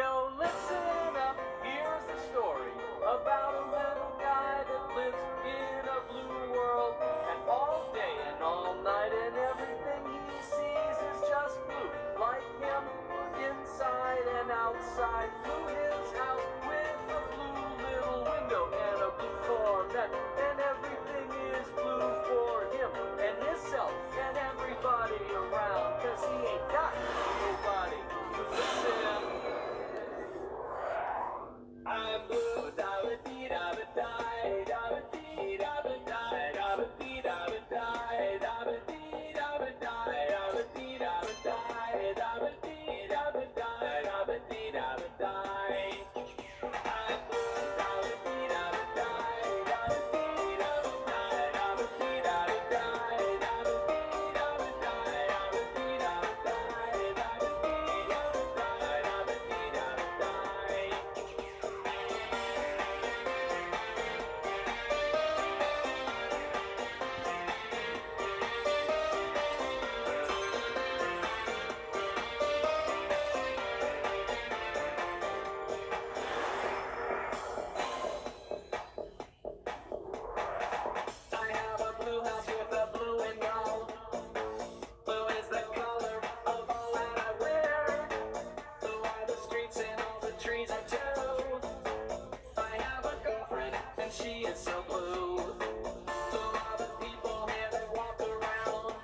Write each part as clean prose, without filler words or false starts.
Now listen up, here's the story about a little guy that lives in a blue world. And all day and all night and everything he sees is just blue. Like him, inside and outside. Blue his house with a blue little window and a blue Corvette. And everything is blue for him and himself and everybody around. Cause he ain't got nobody to listen. I'm blue, da-ba-dee-da-ba-die, da-ba-dee-da-ba-die, da-ba-dee-da-ba-die, da-ba-dee-da-ba-die, da-ba-dee-da-ba-die, da-ba-dee-da-ba-die, da-ba-dee-da-ba-die. I'm blue, da-ba-dee-da-ba-die, da-ba-dee-da-ba-die, da-ba-dee-da-ba-die, da-ba-dee-da-ba-die, da-ba-dee-da-ba-die, da-ba-dee-da-ba-die. I have a blue house with a blue window. Blue is the color of all that I wear. Blue are the streets and all the trees are too. I have a girlfriend and she is so blue. Blue are the people here that walk around.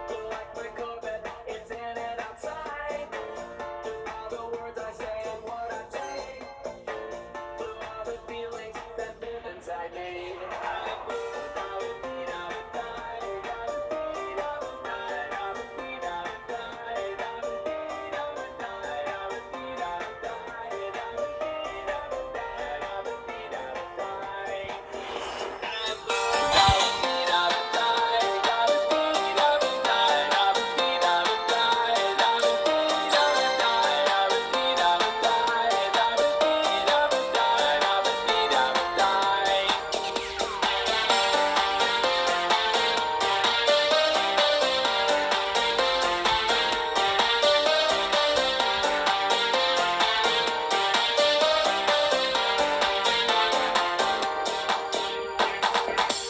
Blue like my Corvette, it's in and outside. Blue are the words I say and what I take. Blue are the feelings that live inside me. I'm blue, da-ba-dee-da-ba-die, da-ba-dee-da-ba-die, da-ba-dee-da-ba-die, da-ba-dee-da-ba-die, da-ba-dee-da-ba-die, da-ba-dee-da-ba-die, da-ba-dee-da-ba-die. I'm blue, da-ba-dee-da-ba-die, da-ba-dee-da-ba-die, da-ba-dee-da-ba-die,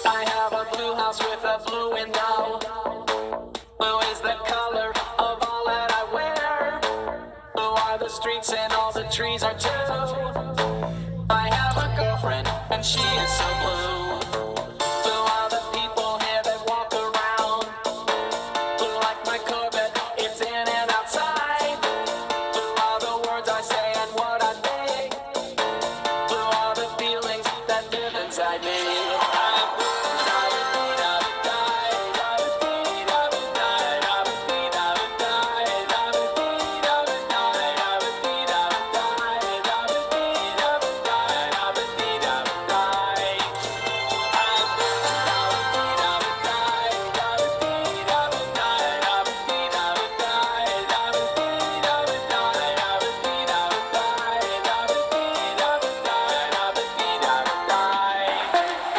I have a blue house with a blue window. Blue is the color of all that I wear. Blue are the streets and all the trees are too. I have a girlfriend and she is so blue.